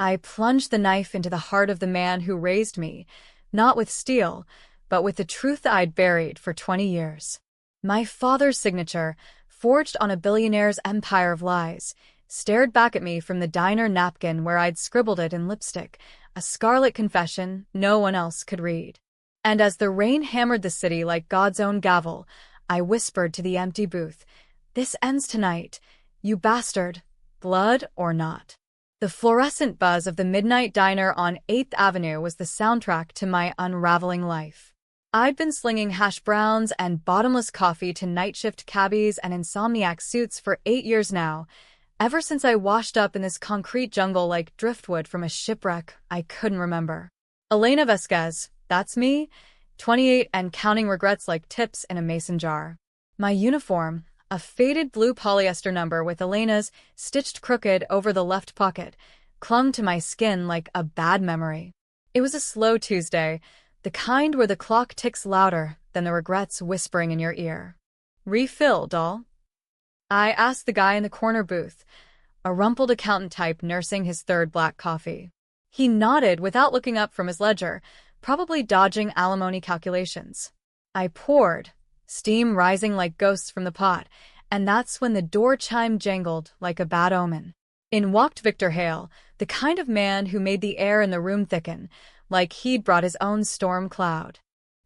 I plunged the knife into the heart of the man who raised me, not with steel, but with the truth I'd buried for 20 years. My father's signature, forged on a billionaire's empire of lies, stared back at me from the diner napkin where I'd scribbled it in lipstick, a scarlet confession no one else could read. And as the rain hammered the city like God's own gavel, I whispered to the empty booth, "This ends tonight, you bastard, blood or not." The fluorescent buzz of the midnight diner on 8th Avenue was the soundtrack to my unraveling life. I'd been slinging hash browns and bottomless coffee to night shift cabbies and insomniac suits for 8 years now, ever since I washed up in this concrete jungle like driftwood from a shipwreck I couldn't remember. Elena Vasquez, that's me, 28 and counting regrets like tips in a mason jar. My uniform, a faded blue polyester number with Elena's stitched crooked over the left pocket, clung to my skin like a bad memory. It was a slow Tuesday, the kind where the clock ticks louder than the regrets whispering in your ear. "Refill, doll?" I asked the guy in the corner booth, a rumpled accountant type nursing his third black coffee. He nodded without looking up from his ledger, probably dodging alimony calculations. I poured, steam rising like ghosts from the pot, and that's when the door chime jangled like a bad omen. In walked Victor Hale, the kind of man who made the air in the room thicken, like he'd brought his own storm cloud.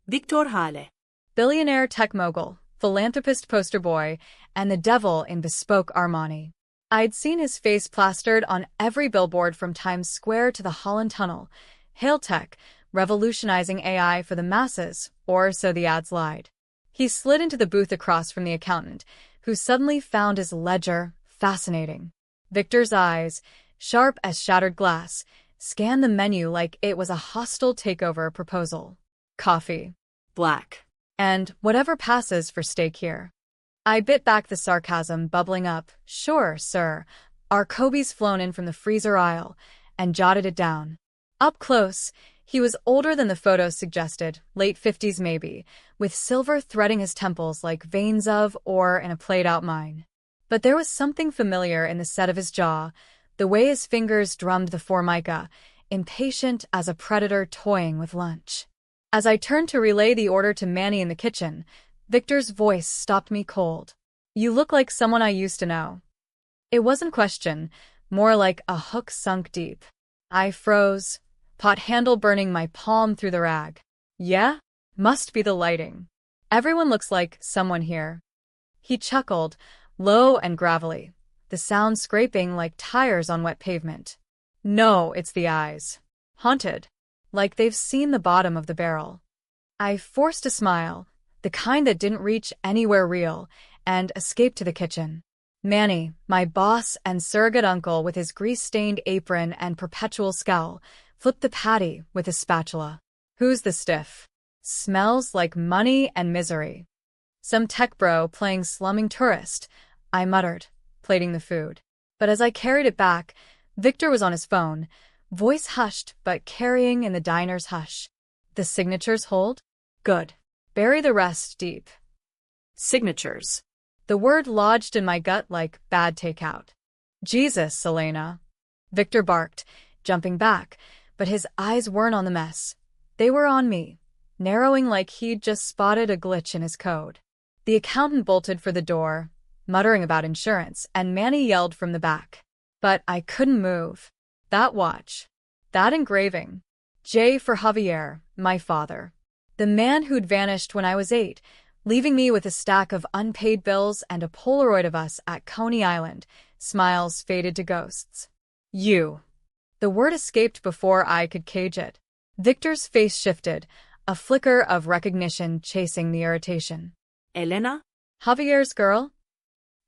Victor Hale. Billionaire tech mogul, philanthropist poster boy, and the devil in bespoke Armani. I'd seen his face plastered on every billboard from Times Square to the Holland Tunnel. Hale Tech, revolutionizing AI for the masses, or so the ads lied. He slid into the booth across from the accountant, who suddenly found his ledger fascinating. Victor's eyes, sharp as shattered glass, scanned the menu like it was a hostile takeover proposal. Coffee. Black. And whatever passes for steak here. I bit back the sarcasm bubbling up. "Sure, sir." Our Kobe's flown in from the freezer aisle, and jotted it down. Up close, he was older than the photos suggested, late 50s maybe, with silver threading his temples like veins of ore in a played-out mine. But there was something familiar in the set of his jaw, the way his fingers drummed the formica, impatient as a predator toying with lunch. As I turned to relay the order to Manny in the kitchen, Victor's voice stopped me cold. "You look like someone I used to know." It wasn't question, more like a hook sunk deep. I froze, pot handle burning my palm through the rag. "Yeah? Must be the lighting. Everyone looks like someone here." He chuckled, low and gravelly, the sound scraping like tires on wet pavement. "No, it's the eyes. Haunted. Like they've seen the bottom of the barrel." I forced a smile, the kind that didn't reach anywhere real, and escaped to the kitchen. Manny, my boss and surrogate uncle with his grease-stained apron and perpetual scowl, flipped the patty with a spatula. "Who's the stiff? Smells like money and misery." "Some tech bro playing slumming tourist," I muttered, plating the food. But as I carried it back, Victor was on his phone, voice hushed but carrying in the diner's hush. "The signatures hold? Good. Bury the rest deep." Signatures. The word lodged in my gut like bad takeout. "Jesus, Elena." Victor barked, jumping back, but his eyes weren't on the mess. They were on me, narrowing like he'd just spotted a glitch in his code. The accountant bolted for the door, muttering about insurance, and Manny yelled from the back. But I couldn't move. That watch. That engraving. J for Javier, my father. The man who'd vanished when I was 8, leaving me with a stack of unpaid bills and a Polaroid of us at Coney Island, smiles faded to ghosts. "You." The word escaped before I could cage it. Victor's face shifted, a flicker of recognition chasing the irritation. "Elena?" "Javier's girl?"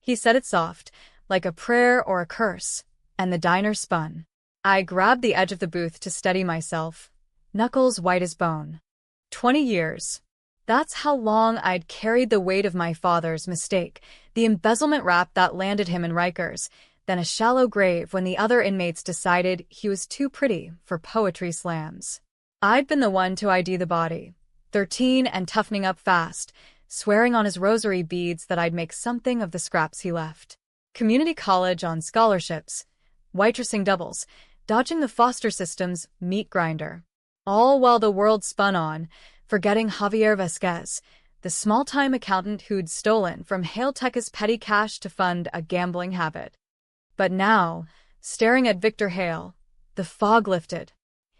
He said it soft, like a prayer or a curse, and the diner spun. I grabbed the edge of the booth to steady myself, knuckles white as bone. 20 years. That's how long I'd carried the weight of my father's mistake, the embezzlement rap that landed him in Rikers, then a shallow grave when the other inmates decided he was too pretty for poetry slams. I'd been the one to ID the body, 13 and toughening up fast, swearing on his rosary beads that I'd make something of the scraps he left. Community college on scholarships, waitressing doubles, dodging the foster system's meat grinder. All while the world spun on, forgetting Javier Vasquez, the small-time accountant who'd stolen from Hale-Tecca's petty cash to fund a gambling habit. But now, staring at Victor Hale, the fog lifted.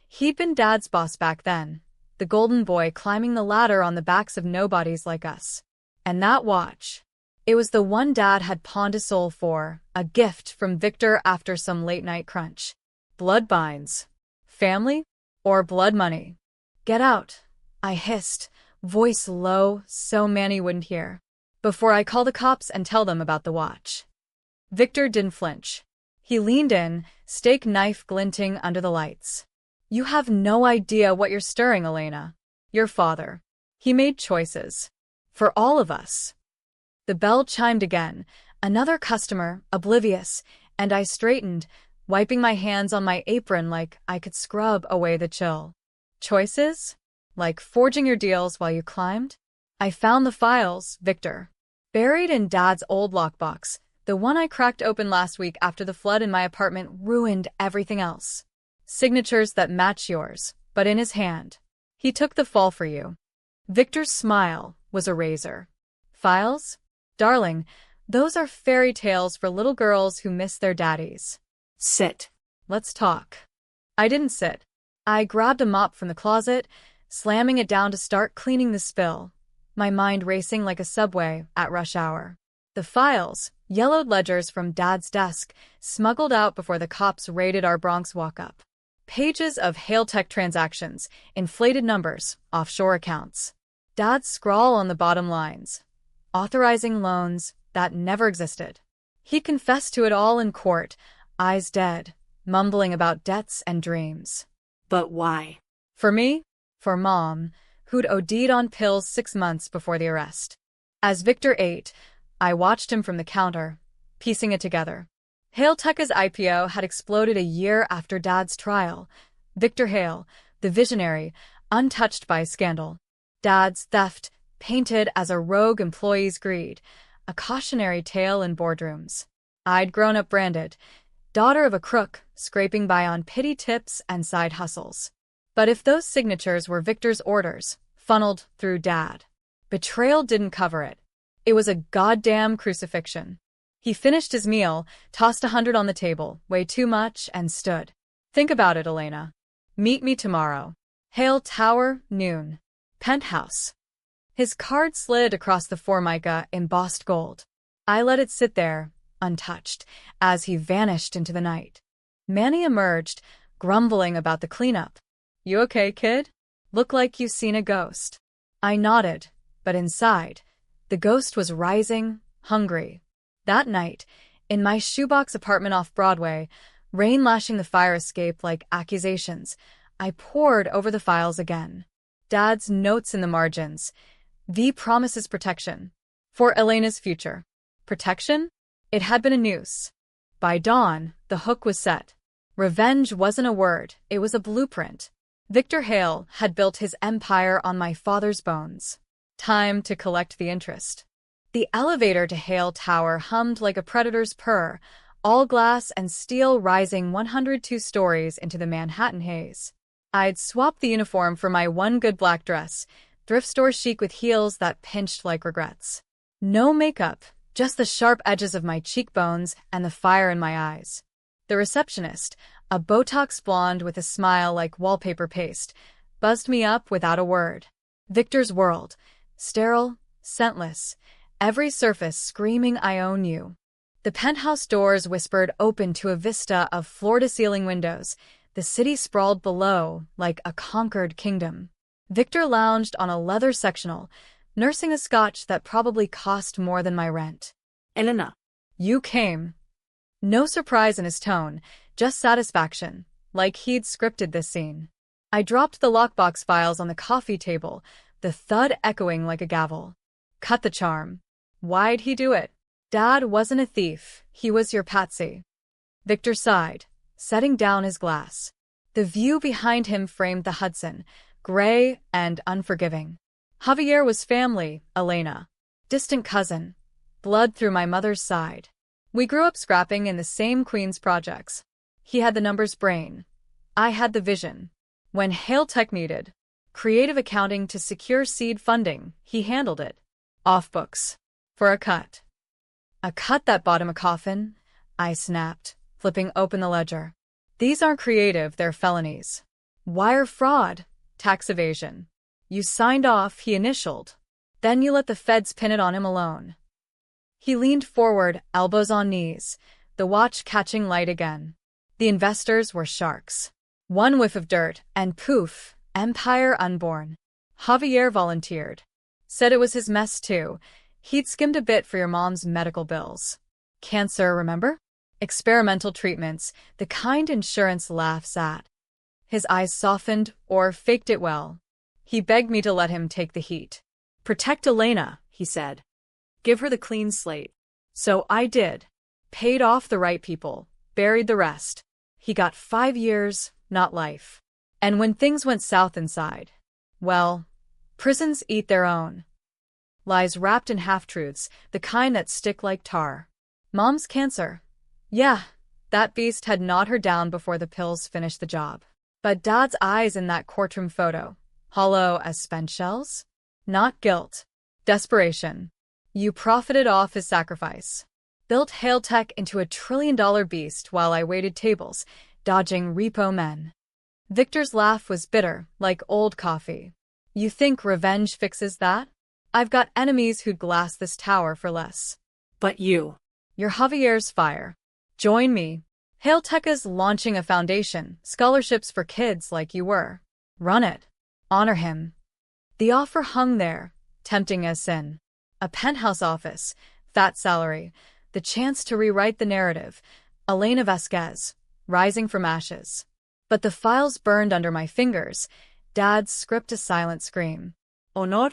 He'd been Dad's boss back then, the golden boy climbing the ladder on the backs of nobodies like us. And that watch, it was the one Dad had pawned his soul for, a gift from Victor after some late-night crunch. Blood binds. Family? Or blood money? Get out, I hissed, voice low so Manny wouldn't hear, before I call the cops and tell them about the watch. Victor didn't flinch. He leaned in, steak knife glinting under the lights. You have no idea what you're stirring, Elena. Your father. He made choices. For all of us. The bell chimed again, another customer, oblivious, and I straightened, wiping my hands on my apron like I could scrub away the chill. Choices? Like forging your deals while you climbed? I found the files, Victor. Buried in Dad's old lockbox, the one I cracked open last week after the flood in my apartment ruined everything else. Signatures that match yours, but in his hand. He took the fall for you. Victor's smile was a razor. Files? Darling, those are fairy tales for little girls who miss their daddies. Sit. Let's talk. I didn't sit. I grabbed a mop from the closet, slamming it down to start cleaning the spill, my mind racing like a subway at rush hour. The files, yellowed ledgers from Dad's desk, smuggled out before the cops raided our Bronx walk-up. Pages of Hale-Tech transactions, inflated numbers, offshore accounts. Dad's scrawl on the bottom lines. Authorizing loans that never existed. He confessed to it all in court, eyes dead, mumbling about debts and dreams. But why? For me? For Mom, who'd OD'd on pills 6 months before the arrest. As Victor ate, I watched him from the counter, piecing it together. Hale-Tecca's IPO had exploded a year after Dad's trial. Victor Hale, the visionary, untouched by scandal. Dad's theft, painted as a rogue employee's greed, a cautionary tale in boardrooms. I'd grown up branded, daughter of a crook, scraping by on pity tips and side hustles. But if those signatures were Victor's orders, funneled through Dad, Betrayal didn't cover it. It was a goddamn crucifixion. He finished his meal, tossed 100 on the table, way too much, and stood. Think about it, Elena. Meet me tomorrow. Hale Tower, noon. Penthouse. His card slid across the Formica embossed gold. I let it sit there, untouched, as he vanished into the night. Manny emerged, grumbling about the cleanup. You okay, kid? Look like you've seen a ghost. I nodded, but inside, the ghost was rising, hungry. That night, in my shoebox apartment off Broadway, rain lashing the fire escape like accusations, I pored over the files again. Dad's notes in the margins. V promises protection. For Elena's future. Protection? It had been a noose. By dawn, the hook was set. Revenge wasn't a word, it was a blueprint. Victor Hale had built his empire on my father's bones. Time to collect the interest. The elevator to Hale Tower hummed like a predator's purr, all glass and steel rising 102 stories into the Manhattan haze. I'd swapped the uniform for my one good black dress, thrift store chic with heels that pinched like regrets. No makeup, just the sharp edges of my cheekbones and the fire in my eyes. The receptionist, a Botox blonde with a smile like wallpaper paste, buzzed me up without a word. Victor's world, sterile, scentless, every surface screaming I own you. The penthouse doors whispered open to a vista of floor-to-ceiling windows. The city sprawled below like a conquered kingdom. Victor lounged on a leather sectional, nursing a scotch that probably cost more than my rent. Elena. You came. No surprise in his tone, just satisfaction, like he'd scripted this scene. I dropped the lockbox files on the coffee table, the thud echoing like a gavel. Cut the charm. Why'd he do it? Dad wasn't a thief, he was your patsy. Victor sighed, setting down his glass. The view behind him framed the Hudson, gray and unforgiving. Javier was family, Elena. Distant cousin. Blood through my mother's side. We grew up scrapping in the same Queens projects. He had the numbers brain. I had the vision. When Hale Tech needed creative accounting to secure seed funding, he handled it. Off books. For a cut. A cut that bought him a coffin? I snapped, flipping open the ledger. These aren't creative, they're felonies. Wire fraud. Tax evasion. You signed off, he initialed. Then you let the feds pin it on him alone. He leaned forward, elbows on knees, the watch catching light again. The investors were sharks. One whiff of dirt, and poof, empire unborn. Javier volunteered. Said it was his mess too. He'd skimmed a bit for your mom's medical bills. Cancer, remember? Experimental treatments, the kind insurance laughs at. His eyes softened, or faked it well. He begged me to let him take the heat. Protect Elena, he said. Give her the clean slate. So I did. Paid off the right people, buried the rest. He got 5 years, not life. And when things went south inside, well, prisons eat their own. Lies wrapped in half-truths, the kind that stick like tar. Mom's cancer. Yeah, that beast had gnawed her down before the pills finished the job. But Dad's eyes in that courtroom photo, hollow as spent shells? Not guilt. Desperation. You profited off his sacrifice. Built Hale Tech into a trillion-dollar beast while I waited tables, dodging repo men. Victor's laugh was bitter, like old coffee. You think revenge fixes that? I've got enemies who'd glass this tower for less. But you. You're Javier's fire. Join me. Hale Tech is launching a foundation, scholarships for kids like you were. Run it. Honor him. The offer hung there, tempting as sin. A penthouse office, fat salary, the chance to rewrite the narrative. Elena Vasquez, rising from ashes. But the files burned under my fingers. Dad's script a silent scream. Honor?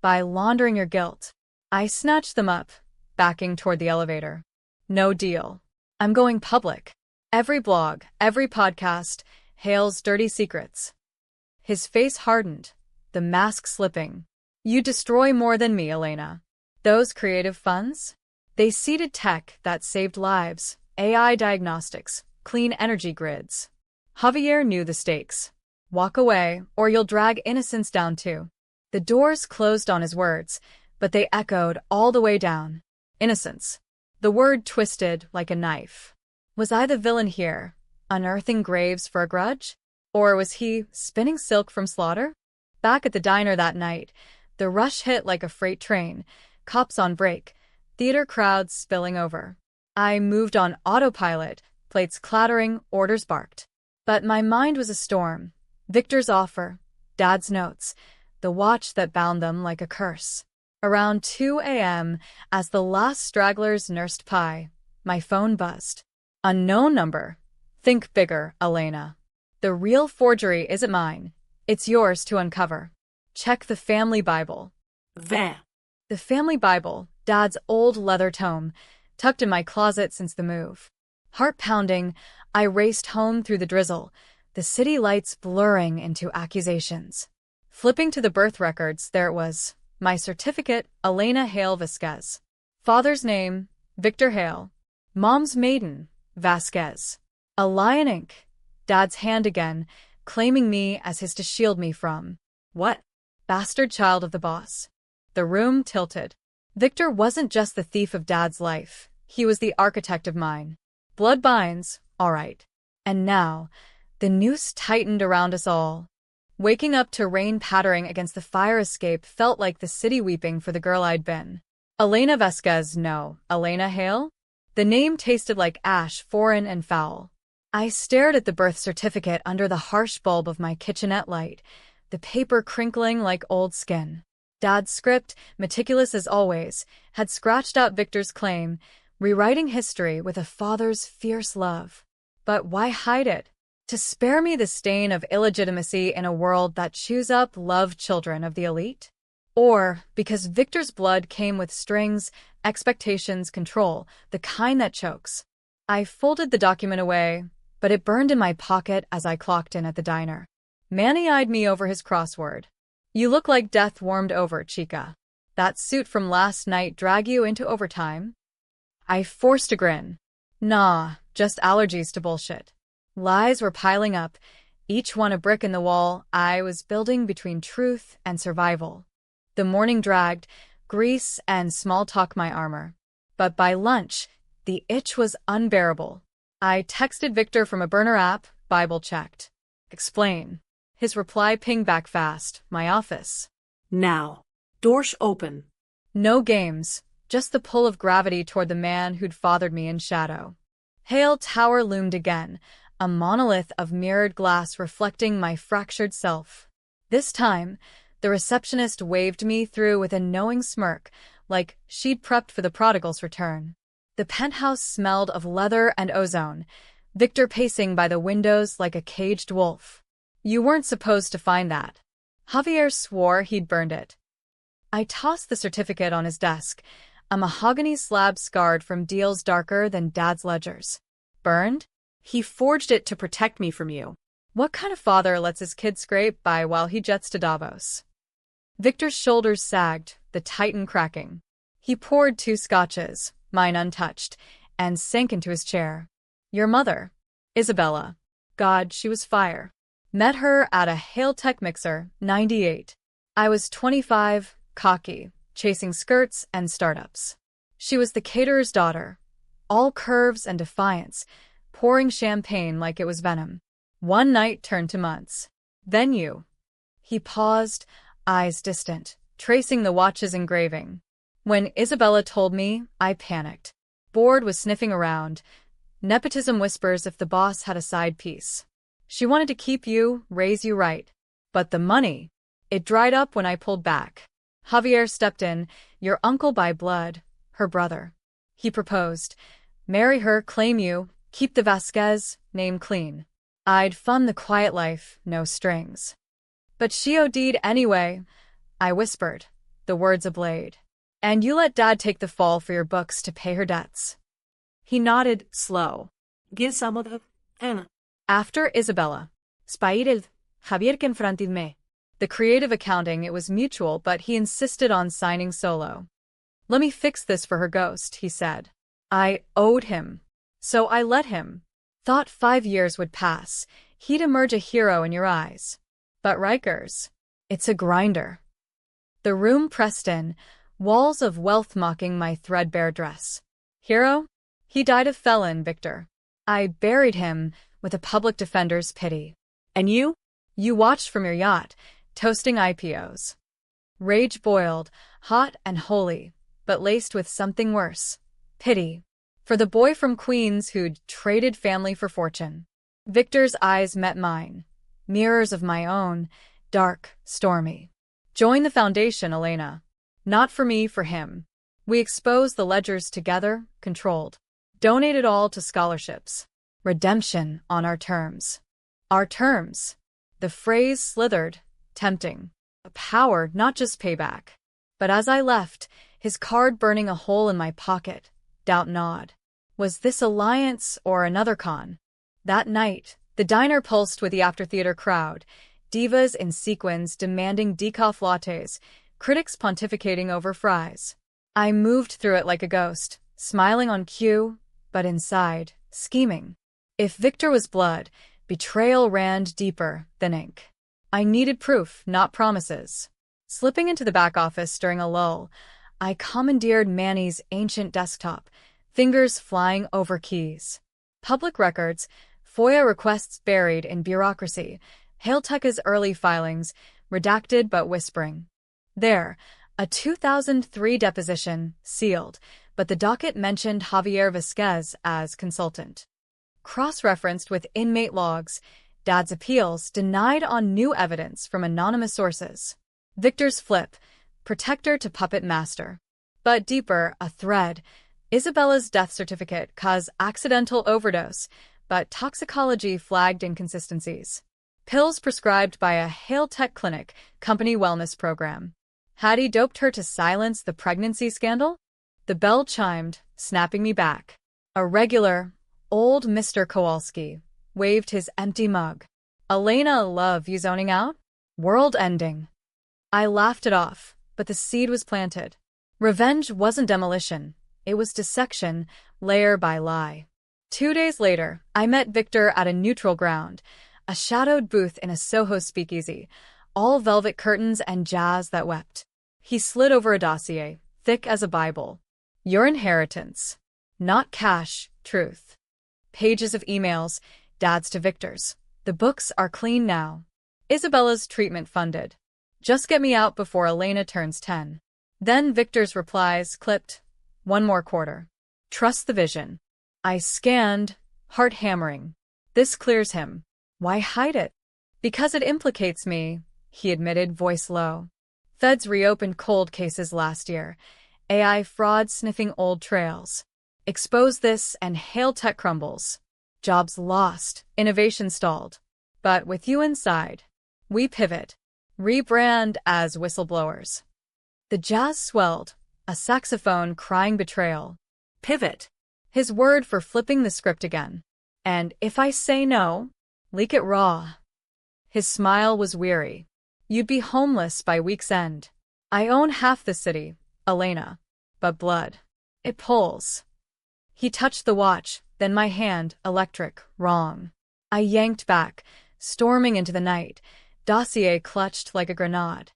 By laundering your guilt. I snatched them up, backing toward the elevator. No deal. I'm going public. Every blog, every podcast, Hale's dirty secrets. His face hardened, the mask slipping. You destroy more than me, Elena. Those creative funds? They seeded tech that saved lives, AI diagnostics, clean energy grids. Javier knew the stakes. Walk away, or you'll drag innocence down too. The doors closed on his words, but they echoed all the way down. Innocence. The word twisted like a knife. Was I the villain here, unearthing graves for a grudge? Or was he spinning silk from slaughter? Back at the diner that night, the rush hit like a freight train, cops on break, theater crowds spilling over. I moved on autopilot, plates clattering, orders barked. But my mind was a storm. Victor's offer, Dad's notes, the watch that bound them like a curse. Around 2 a.m., as the last stragglers nursed pie, my phone buzzed. Unknown number. Think bigger, Elena. The real forgery isn't mine. It's yours to uncover. Check the family Bible. There. The family Bible, Dad's old leather tome, tucked in my closet since the move. Heart pounding, I raced home through the drizzle, the city lights blurring into accusations. Flipping to the birth records, there it was. My certificate, Elena Hale Vasquez. Father's name, Victor Hale. Mom's maiden, Vasquez. A lion ink. Dad's hand again, claiming me as his to shield me from. What? Bastard child of the boss. The room tilted. Victor wasn't just the thief of Dad's life. He was the architect of mine. Blood binds, all right. And now, the noose tightened around us all. Waking up to rain pattering against the fire escape felt like the city weeping for the girl I'd been. Elena Vasquez, no. Elena Hale? The name tasted like ash, foreign and foul. I stared at the birth certificate under the harsh bulb of my kitchenette light, the paper crinkling like old skin. Dad's script, meticulous as always, had scratched out Victor's claim, rewriting history with a father's fierce love. But why hide it? To spare me the stain of illegitimacy in a world that chews up love children of the elite? Or because Victor's blood came with strings, expectations, control, the kind that chokes? I folded the document away, but it burned in my pocket as I clocked in at the diner. Manny eyed me over his crossword. You look like death warmed over, chica. That suit from last night drag you into overtime? I forced a grin. Nah, just allergies to bullshit. Lies were piling up, each one a brick in the wall I was building between truth and survival. The morning dragged, grease and small talk my armor. But by lunch, the itch was unbearable. I texted Victor from a burner app, Bible checked. Explain. His reply pinged back fast, my office. Now. Doors open. No games, just the pull of gravity toward the man who'd fathered me in shadow. Hale Tower loomed again, a monolith of mirrored glass reflecting my fractured self. This time, the receptionist waved me through with a knowing smirk, like she'd prepped for the prodigal's return. The penthouse smelled of leather and ozone, Victor pacing by the windows like a caged wolf. You weren't supposed to find that. Javier swore he'd burned it. I tossed the certificate on his desk, a mahogany slab scarred from deals darker than Dad's ledgers. Burned? He forged it to protect me from you. What kind of father lets his kid scrape by while he jets to Davos? Victor's shoulders sagged, the titan cracking. He poured 2 scotches, mine untouched, and sank into his chair. Your mother, Isabella. God, she was fire. Met her at a Hale Tech Mixer, 98. I was 25, cocky, chasing skirts and startups. She was the caterer's daughter, all curves and defiance, pouring champagne like it was venom. One night turned to months. Then you. He paused, eyes distant, tracing the watch's engraving. When Isabella told me, I panicked. Bored was sniffing around. Nepotism whispers if the boss had a side piece. She wanted to keep you, raise you right. But the money, it dried up when I pulled back. Javier stepped in, your uncle by blood, her brother. He proposed. Marry her, claim you, keep the Vasquez name clean. I'd fund the quiet life, no strings. But she OD'd anyway, I whispered, the words ablade. And you let Dad take the fall for your books to pay her debts. He nodded, slow. Give some of the... After Isabella. Spaired, Javier confronted me. The creative accounting, it was mutual, but he insisted on signing solo. Let me fix this for her ghost, he said. I owed him. So I let him. Thought 5 years would pass. He'd emerge a hero in your eyes. But Rikers, it's a grinder. The room pressed in, walls of wealth mocking my threadbare dress. Hero? He died a felon, Victor. I buried him with a public defender's pity. And you? You watched from your yacht, toasting IPOs. Rage boiled, hot and holy, but laced with something worse. Pity. For the boy from Queens who'd traded family for fortune. Victor's eyes met mine. Mirrors of my own, dark, stormy. Join the foundation, Elena. Not for me, for him. We exposed the ledgers together, controlled. Donated all to scholarships. Redemption on our terms. Our terms. The phrase slithered, tempting. A power, not just payback. But as I left, his card burning a hole in my pocket, doubt gnawed. Was this alliance or another con? That night, the diner pulsed with the after-theater crowd, divas in sequins demanding decaf lattes, critics pontificating over fries. I moved through it like a ghost, smiling on cue, but inside, scheming. If Victor was blood, betrayal ran deeper than ink. I needed proof, not promises. Slipping into the back office during a lull, I commandeered Manny's ancient desktop, fingers flying over keys. Public records, FOIA requests buried in bureaucracy, Hailteka's early filings, redacted but whispering. There, a 2003 deposition, sealed, but the docket mentioned Javier Vasquez as consultant. Cross-referenced with inmate logs, Dad's appeals denied on new evidence from anonymous sources. Victor's flip, protector to puppet master. But deeper, a thread. Isabella's death certificate caused accidental overdose, but toxicology flagged inconsistencies. Pills prescribed by a Hale Tech clinic, company wellness program. Had he doped her to silence the pregnancy scandal? The bell chimed, snapping me back. A regular, old Mr. Kowalski waved his empty mug. Elena, love you zoning out? World ending. I laughed it off, but the seed was planted. Revenge wasn't demolition. It was dissection, layer by lie. 2 days later, I met Victor at a neutral ground, a shadowed booth in a Soho speakeasy, all velvet curtains and jazz that wept. He slid over a dossier, thick as a Bible. Your inheritance. Not cash, truth. Pages of emails, Dad's to Victor's. The books are clean now. Isabella's treatment funded. Just get me out before Elena turns 10. Then Victor's replies, clipped. One more quarter. Trust the vision. I scanned, heart hammering. This clears him. Why hide it? Because it implicates me, he admitted, voice low. Feds reopened cold cases last year. AI fraud sniffing old trails. Expose this and hail tech crumbles. Jobs lost, innovation stalled. But with you inside, we pivot. Rebrand as whistleblowers. The jazz swelled, a saxophone crying betrayal. Pivot. His word for flipping the script again. And if I say no, leak it raw. His smile was weary. You'd be homeless by week's end. I own half the city, Elena. But blood. It pulls. He touched the watch, then my hand, electric, wrong. I yanked back, storming into the night, dossier clutched like a grenade.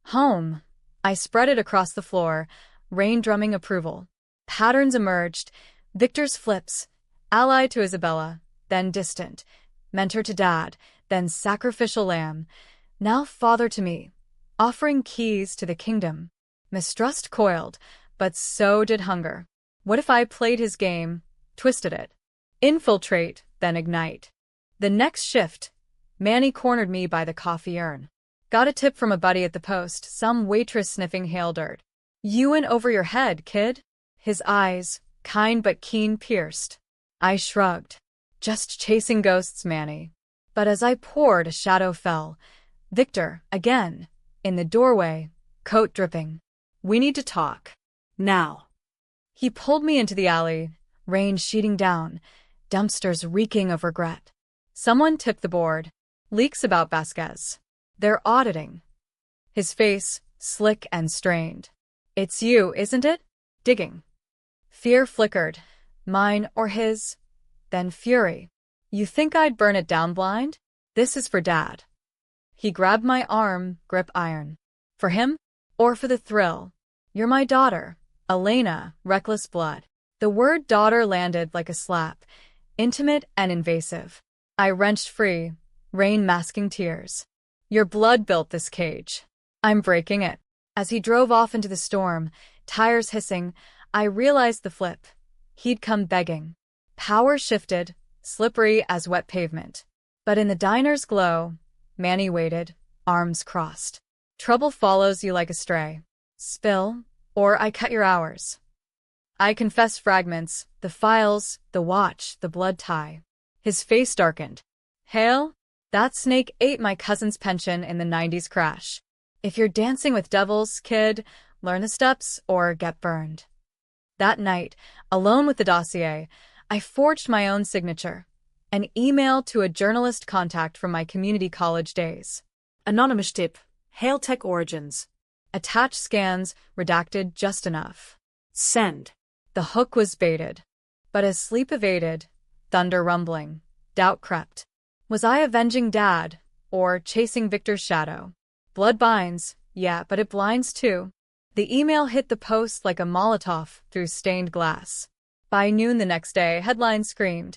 Home. I spread it across the floor, rain drumming approval. Patterns emerged, Victor's flips, ally to Isabella, then distant, mentor to Dad, then sacrificial lamb, now father to me, offering keys to the kingdom. Mistrust coiled, but so did hunger. What if I played his game, twisted it? Infiltrate, then ignite. The next shift, Manny cornered me by the coffee urn. Got a tip from a buddy at the post, some waitress sniffing hail dirt. You in over your head, kid? His eyes, kind but keen, pierced. I shrugged. Just chasing ghosts, Manny. But as I poured, a shadow fell. Victor, again, in the doorway, coat dripping. We need to talk. Now. He pulled me into the alley, rain sheeting down, dumpsters reeking of regret. Someone tipped the board. Leaks about Vasquez. They're auditing. His face, slick and strained. It's you, isn't it? Digging. Fear flickered. Mine or his? Then fury. You think I'd burn it down blind? This is for Dad. He grabbed my arm, grip iron. For him? Or for the thrill? You're my daughter, Elena, reckless blood. The word daughter landed like a slap, intimate and invasive. I wrenched free, rain masking tears. Your blood built this cage. I'm breaking it. As he drove off into the storm, tires hissing, I realized the flip. He'd come begging. Power shifted, slippery as wet pavement. But in the diner's glow, Manny waited, arms crossed. Trouble follows you like a stray. Spill, or I cut your hours. I confessed fragments, the files, the watch, the blood tie. His face darkened. Hail? That snake ate my cousin's pension in the 90s crash. If you're dancing with devils, kid, learn the steps or get burned. That night, alone with the dossier, I forged my own signature. An email to a journalist contact from my community college days. Anonymous tip. Hail tech origins. Attached scans, redacted just enough. Send. The hook was baited. But as sleep evaded, thunder rumbling, doubt crept. Was I avenging Dad, or chasing Victor's shadow? Blood binds, yeah, but it blinds too. The email hit the post like a Molotov through stained glass. By noon the next day, headlines screamed,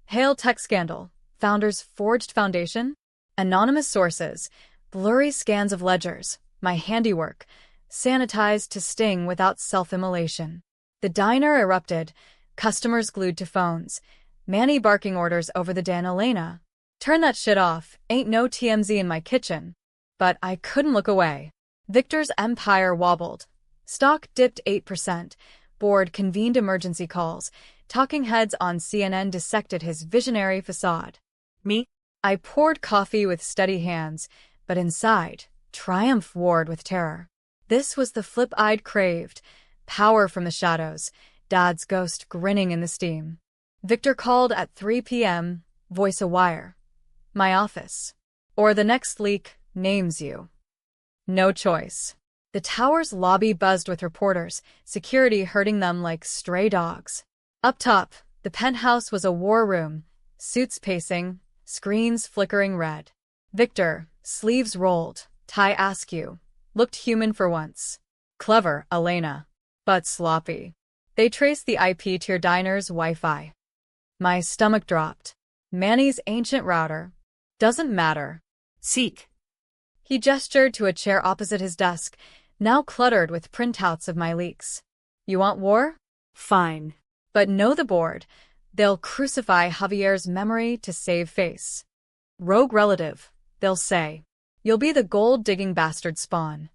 Hail tech scandal, founders forged foundation? Anonymous sources, blurry scans of ledgers, my handiwork, sanitized to sting without self-immolation. The diner erupted, customers glued to phones, Manny barking orders over the Dan Elena. Turn that shit off, ain't no TMZ in my kitchen. But I couldn't look away. Victor's empire wobbled. Stock dipped 8%. Board convened emergency calls. Talking heads on CNN dissected his visionary facade. Me? I poured coffee with steady hands, but inside, triumph warred with terror. This was the flip I'd craved. Power from the shadows. Dad's ghost grinning in the steam. Victor called at 3 p.m., voice a wire. My office. Or the next leak names you. No choice. The tower's lobby buzzed with reporters, security herding them like stray dogs. Up top, The penthouse was a war room, suits pacing, screens flickering red. Victor, sleeves rolled, tie askew, looked human for once. Clever, Elena. But sloppy. They traced the IP to your diner's Wi-Fi. My stomach dropped. Manny's ancient router. Doesn't matter. Seek. He gestured to a chair opposite his desk, now cluttered with printouts of my leaks. You want war? Fine. But know the board. They'll crucify Javier's memory to save face. Rogue relative, they'll say. You'll be the gold-digging bastard spawn.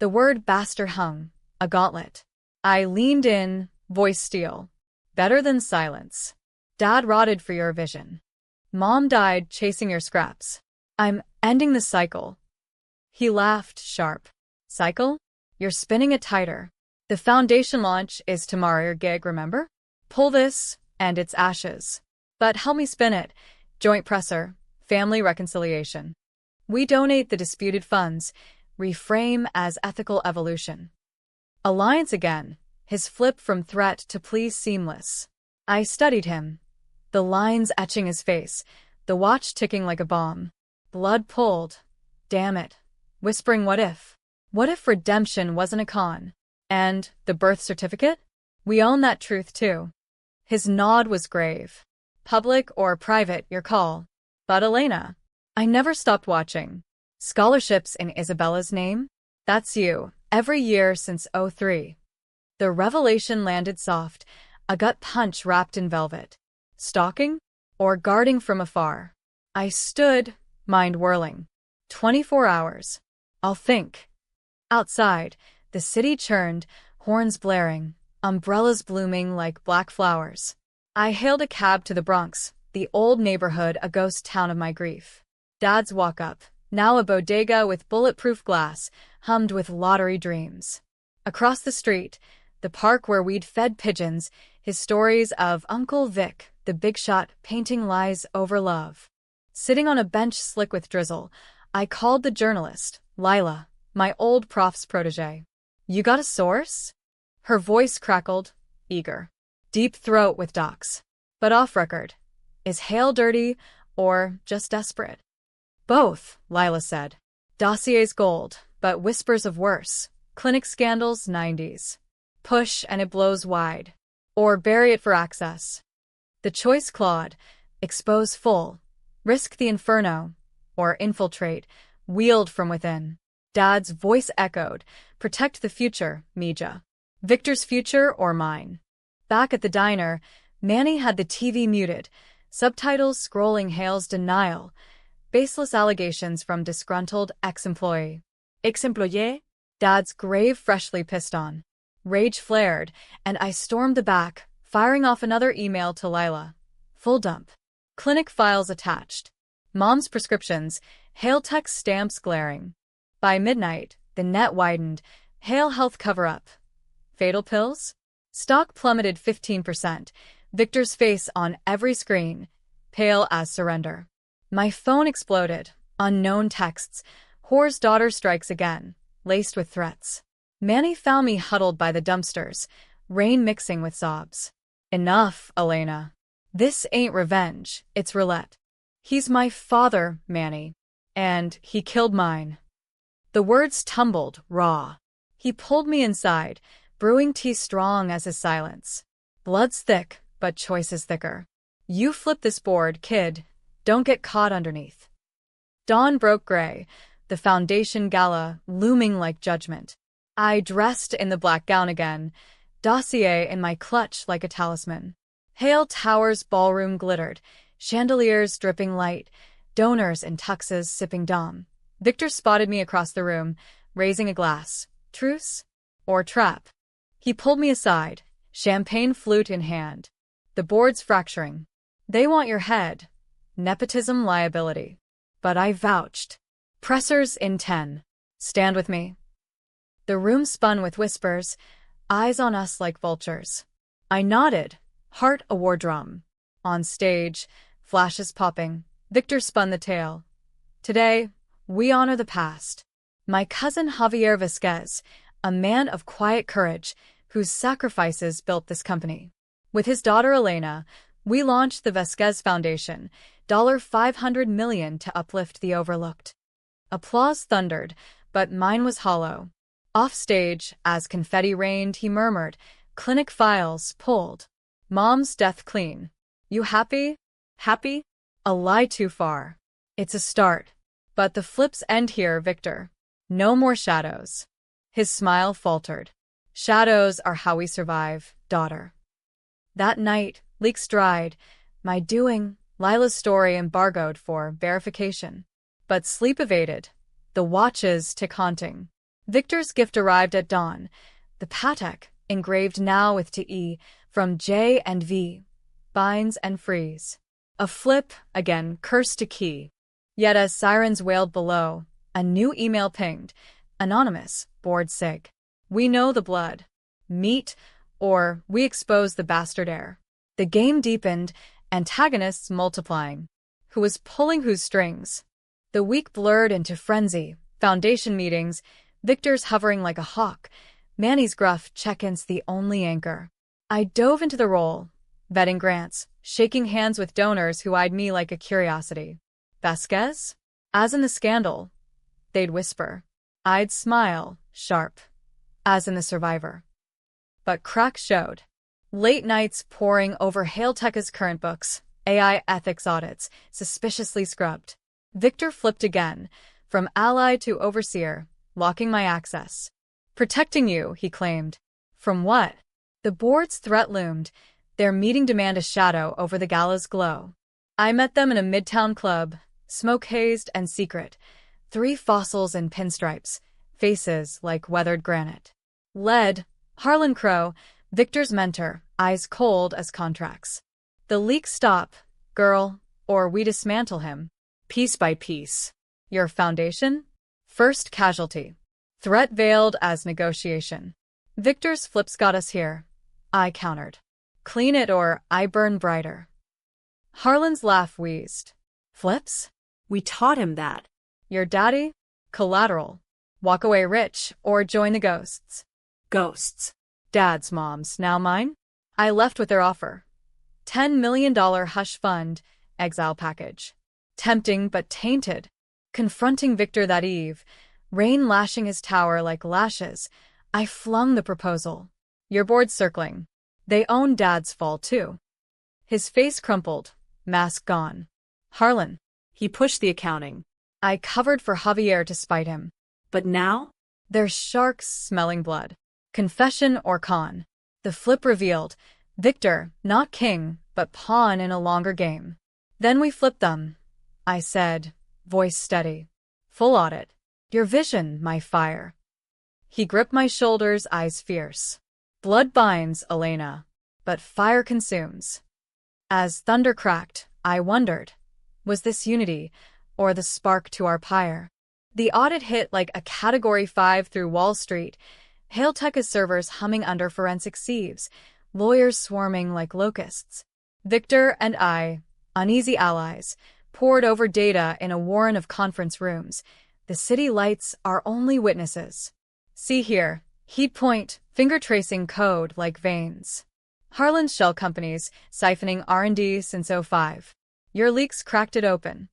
The word bastard hung, a gauntlet. I leaned in, voice steel. Better than silence. Dad rotted for your vision. Mom died chasing your scraps. I'm ending the cycle. He laughed, sharp. Cycle? You're spinning it tighter. The foundation launch is tomorrow, your gig, remember? Pull this, and it's ashes. But help me spin it. Joint presser, family reconciliation. We donate the disputed funds, reframe as ethical evolution. Alliance again, his flip from threat to plea seamless. I studied him. The lines etching his face, the watch ticking like a bomb. Blood pulled. Damn it. Whispering what if? What if redemption wasn't a con? And the birth certificate? We own that truth too. His nod was grave. Public or private, your call. But Elena, I never stopped watching. Scholarships in Isabella's name? That's you, every year since '03. The revelation landed soft, a gut punch wrapped in velvet. Stalking? Or guarding from afar? I stood, mind whirling. 24 hours. I'll think. Outside, the city churned, horns blaring, umbrellas blooming like black flowers. I hailed a cab to the Bronx, the old neighborhood a ghost town of my grief. Dad's walk-up, now a bodega with bulletproof glass, hummed with lottery dreams. Across the street, the park where we'd fed pigeons, his stories of Uncle Vic, the big shot, painting lies over love. Sitting on a bench slick with drizzle, I called the journalist, Lila, my old prof's protege. You got a source? Her voice crackled, eager. Deep throat with docs. But off record. Is Hale dirty or just desperate? Both, Lila said. Dossiers gold, but whispers of worse. Clinic scandals 90s. Push and it blows wide. Or bury it for access. The choice clawed. Expose full. Risk the inferno. Or infiltrate. Wheeled from within. Dad's voice echoed. Protect the future, Mija. Victor's future or mine? Back at the diner, Manny had the TV muted. Subtitles scrolling Hale's denial. Baseless allegations from disgruntled ex-employee. Ex-employé? Dad's grave freshly pissed on. Rage flared, and I stormed the back, firing off another email to Lila. Full dump. Clinic files attached. Mom's prescriptions, Hale Tech stamps glaring. By midnight, the net widened. Hale Health cover-up. Fatal pills? Stock plummeted 15%. Victor's face on every screen, pale as surrender. My phone exploded. Unknown texts. Whore's daughter strikes again, laced with threats. Manny found me huddled by the dumpsters, rain mixing with sobs. Enough, Elena. This ain't revenge, it's roulette. He's my father, Manny. And he killed mine. The words tumbled, raw. He pulled me inside, brewing tea strong as his silence. Blood's thick, but choice is thicker. You flip this board, kid. Don't get caught underneath. Dawn broke gray, the foundation gala looming like judgment. I dressed in the black gown again, dossier in my clutch like a talisman. Hale Tower's ballroom glittered, chandeliers dripping light, donors in tuxes sipping dom. Victor spotted me across the room, raising a glass. Truce? Or trap? He pulled me aside, champagne flute in hand. The board's fracturing. They want your head. Nepotism liability. But I vouched. Pressers in 10. Stand with me. The room spun with whispers, eyes on us like vultures. I nodded, heart a war drum. On stage, flashes popping, Victor spun the tale. Today, we honor the past. My cousin Javier Vasquez, a man of quiet courage, whose sacrifices built this company. With his daughter Elena, we launched the Vasquez Foundation, $500 million to uplift the overlooked. Applause thundered, but mine was hollow. Offstage, as confetti rained, he murmured, "Clinic files pulled. Mom's death clean. You happy? Happy? A lie too far. It's a start. But the flips end here, Victor. No more shadows." His smile faltered. "Shadows are how we survive, daughter." That night, leaks dried. My doing, Lila's story embargoed for verification. But sleep evaded. The watches tick haunting. Victor's gift arrived at dawn. The Patek, engraved now with TE, from J and V. Binds and frees. A flip, again, cursed to key. Yet as sirens wailed below, a new email pinged. Anonymous, board sig. "We know the blood. Meet, or we expose the bastard heir." The game deepened, antagonists multiplying. Who was pulling whose strings? The week blurred into frenzy, foundation meetings, Victor's hovering like a hawk, Manny's gruff check-ins the only anchor. I dove into the role, vetting grants, shaking hands with donors who eyed me like a curiosity. "Vasquez?" As in the scandal, they'd whisper. I'd smile, sharp, as in The Survivor. But cracks showed. Late nights poring over Hailteka's current books, AI ethics audits, suspiciously scrubbed. Victor flipped again, from ally to overseer, locking my access. "Protecting you," he claimed. From what? The board's threat loomed, their meeting demand a shadow over the gala's glow. I met them in a midtown club, smoke-hazed and secret. 3 fossils in pinstripes, faces like weathered granite. Led, Harlan Crow, Victor's mentor, eyes cold as contracts. "The leaks stop, girl, or we dismantle him. Piece by piece. Your foundation? First casualty. Threat veiled as negotiation." Victor's flips got us here. I countered. "Clean it or I burn brighter." Harlan's laugh wheezed. "Flips? We taught him that." Your daddy? Collateral. Walk away rich or join the ghosts." Ghosts. Dad's moms, now mine? I left with their offer. $10 million hush fund, exile package. Tempting but tainted. Confronting Victor that eve, rain lashing his tower like lashes, I flung the proposal. "Your board's circling. They own Dad's fall too." His face crumpled, mask gone. "Harlan." He pushed the accounting. I covered for Javier to spite him. But now? They're sharks smelling blood. Confession or con? The flip revealed, Victor, not king, but pawn in a longer game. "Then we flipped them," I said, voice steady. "Full audit. Your vision, my fire." He gripped my shoulders, eyes fierce. "Blood binds, Elena, but fire consumes." As thunder cracked, I wondered, was this unity, or the spark to our pyre? The audit hit like a Category 5 through Wall Street, Hailteka's servers humming under forensic sieves, lawyers swarming like locusts. Victor and I, uneasy allies, pored over data in a warren of conference rooms. The city lights are only witnesses. "See here," he'd point, finger-tracing code like veins. "Harlan's shell companies, siphoning R&D since '05. Your leaks cracked it open."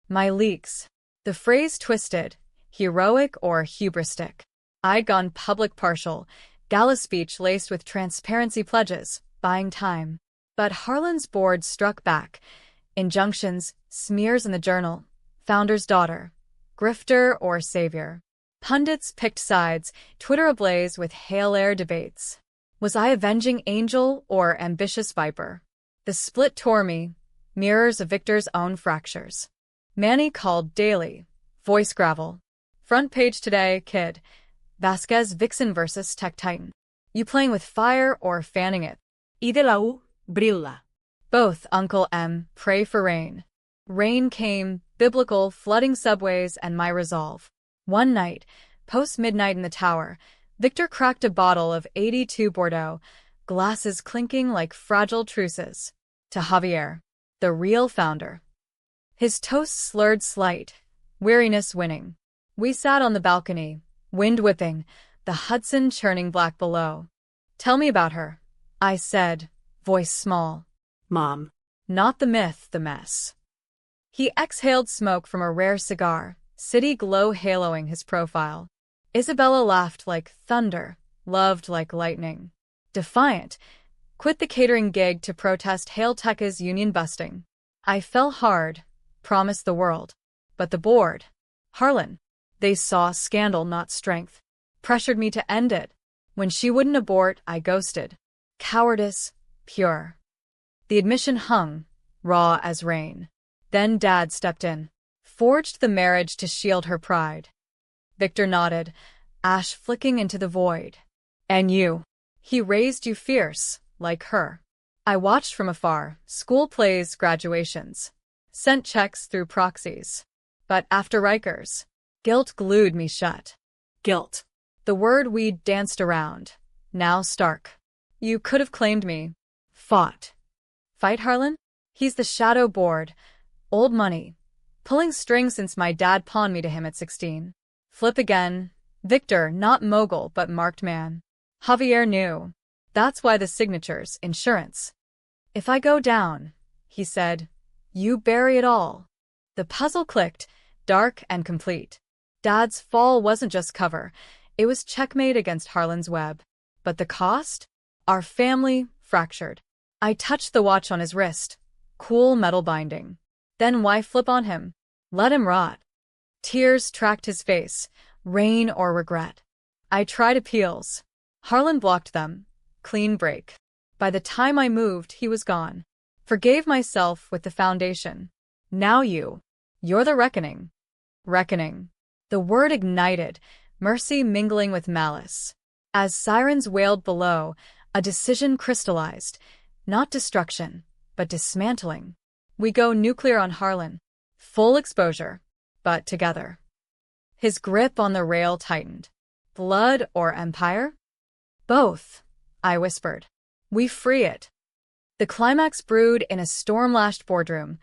My leaks. The phrase twisted, heroic or hubristic. I'd gone public partial, gala speech laced with transparency pledges, buying time. But Harlan's board struck back. Injunctions, smears in the journal, founder's daughter, grifter or savior. Pundits picked sides, Twitter ablaze with Hail Air debates. Was I avenging angel or ambitious viper? The split tore me, mirrors of Victor's own fractures. Manny called daily, voice gravel. "Front page today, kid. Vasquez Vixen versus Tech Titan. You playing with fire or fanning it?" Y de la U, brilla. Both, Uncle M, pray for rain. Rain came, biblical, flooding subways and my resolve. One night, post-midnight in the tower, Victor cracked a bottle of 82 Bordeaux, glasses clinking like fragile truces. To Javier, the real founder. His toast slurred slight, weariness winning. We sat on the balcony, wind whipping, the Hudson churning black below. "Tell me about her," I said, voice small. Mom. Not the myth, the mess. He exhaled smoke from a rare cigar, city glow haloing his profile. Isabella laughed like thunder, loved like lightning. Defiant, quit the catering gig to protest Hail Tekka's union busting. I fell hard, promised the world. But the board, Harlan, they saw scandal, not strength. Pressured me to end it. When she wouldn't abort, I ghosted. Cowardice, pure. The admission hung, raw as rain. Then Dad stepped in. Forged the marriage to shield her pride. Victor nodded, ash flicking into the void. And you? He raised you fierce, like her. I watched from afar, school plays, graduations. Sent checks through proxies. But after Rikers, guilt glued me shut. Guilt. The word we'd danced around, now stark. You could have claimed me. Fought. Fight Harlan? He's the shadow board. Old money. Pulling strings since my dad pawned me to him at 16. Flip again. Victor, not mogul but marked man. Javier knew. That's why the signatures, insurance. If I go down, he said, you bury it all. The puzzle clicked, dark and complete. Dad's fall wasn't just cover. It was checkmate against Harlan's web. But the cost? Our family fractured. I touched the watch on his wrist. Cool metal binding. Then why flip on him? Let him rot. Tears tracked his face, rain or regret. I tried appeals. Harlan blocked them. Clean break. By the time I moved, he was gone. Forgave myself with the foundation. Now you're the reckoning. Reckoning. The word ignited, mercy mingling with malice. As sirens wailed below, a decision crystallized. Not destruction, but dismantling. We go nuclear on Harlan. Full exposure, but together. His grip on the rail tightened. Blood or empire? Both, I whispered. We free it. The climax brewed in a storm-lashed boardroom,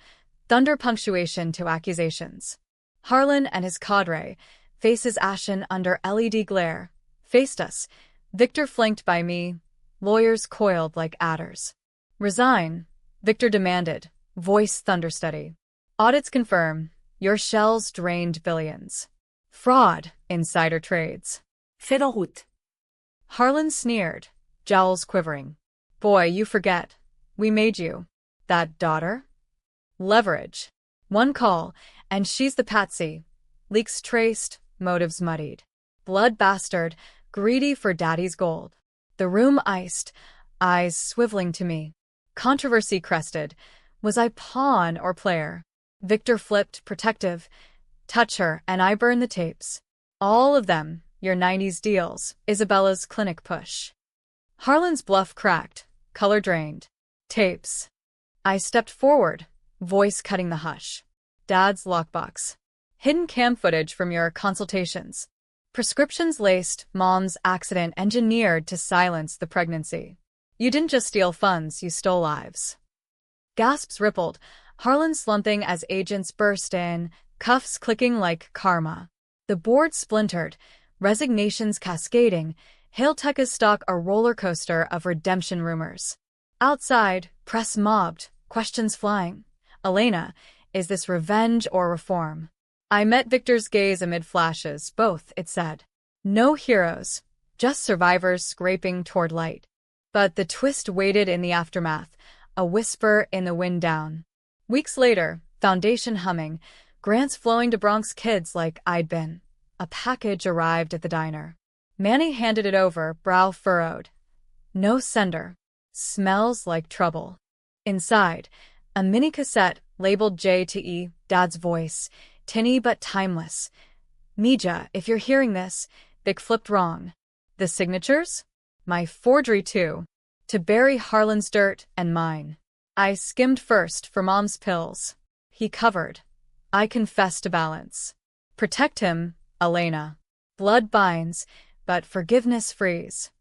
thunder punctuation to accusations. Harlan and his cadre, faces ashen under LED glare, faced us, Victor flanked by me, lawyers coiled like adders. Resign, Victor demanded, voice thundersteady. Audits confirm, your shells drained billions. Fraud, insider trades. Fiddlehoot. Harlan sneered, jowls quivering. Boy, you forget. We made you. That daughter? Leverage. One call, and she's the patsy. Leaks traced, motives muddied. Blood bastard, greedy for daddy's gold. The room iced, eyes swiveling to me. Controversy crested. Was I pawn or player? Victor flipped, protective. Touch her, and I burn the tapes. All of them, your 90s deals, Isabella's clinic push. Harlan's bluff cracked, color drained. Tapes. I stepped forward, voice cutting the hush. Dad's lockbox. Hidden cam footage from your consultations. Prescriptions laced, mom's accident engineered to silence the pregnancy. You didn't just steal funds, you stole lives. Gasps rippled, Harlan slumping as agents burst in, cuffs clicking like karma. The board splintered, resignations cascading, Hail Tekka's stock a roller coaster of redemption rumors. Outside, press mobbed, questions flying. Elena, is this revenge or reform? I met Victor's gaze amid flashes, both, it said. No heroes, just survivors scraping toward light. But the twist waited in the aftermath, a whisper in the wind down. Weeks later, foundation humming, grants flowing to Bronx kids like I'd been. A package arrived at the diner. Manny handed it over, brow furrowed. No sender. Smells like trouble. Inside, a mini cassette labeled J to E, Dad's voice, tinny but timeless. Mija, if you're hearing this, Vic flipped wrong. The signatures? My forgery too. To bury Harlan's dirt and mine. I skimmed first for Mom's pills. He covered. I confessed to balance. Protect him, Elena. Blood binds, but forgiveness frees.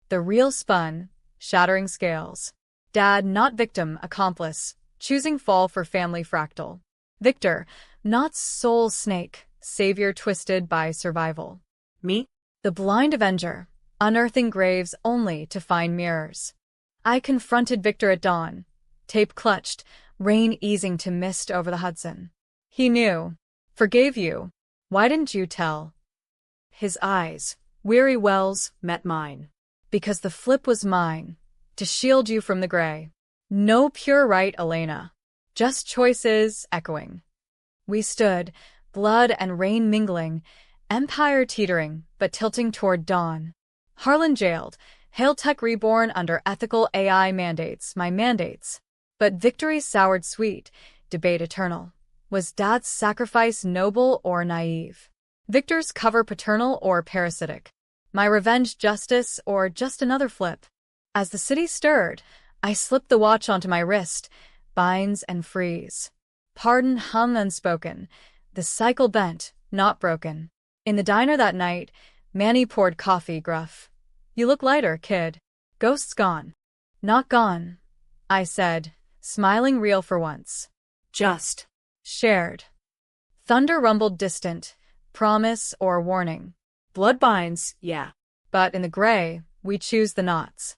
The reel spun, shattering scales. Dad, not victim, accomplice, choosing fall for family fractal. Victor, not soul snake, savior twisted by survival. Me? The blind avenger, unearthing graves only to find mirrors. I confronted Victor at dawn, tape clutched, rain easing to mist over the Hudson. He knew. Forgave you. Why didn't you tell? His eyes, weary wells, met mine. Because the flip was mine, to shield you from the gray. No pure right, Elena. Just choices echoing. We stood, blood and rain mingling, empire teetering, but tilting toward dawn. Harlan jailed, Hail Tech reborn under ethical AI mandates, my mandates. But victory soured sweet, debate eternal. Was Dad's sacrifice noble or naive? Victor's cover paternal or parasitic? My revenge justice or just another flip? As the city stirred, I slipped the watch onto my wrist, binds and freeze. Pardon hung unspoken, the cycle bent, not broken. In the diner that night, Manny poured coffee gruff. You look lighter, kid. Ghost's gone. Not gone, I said, smiling real for once. Just. Shared. Thunder rumbled distant, promise or warning. Blood binds, yeah. But in the gray, we choose the knots.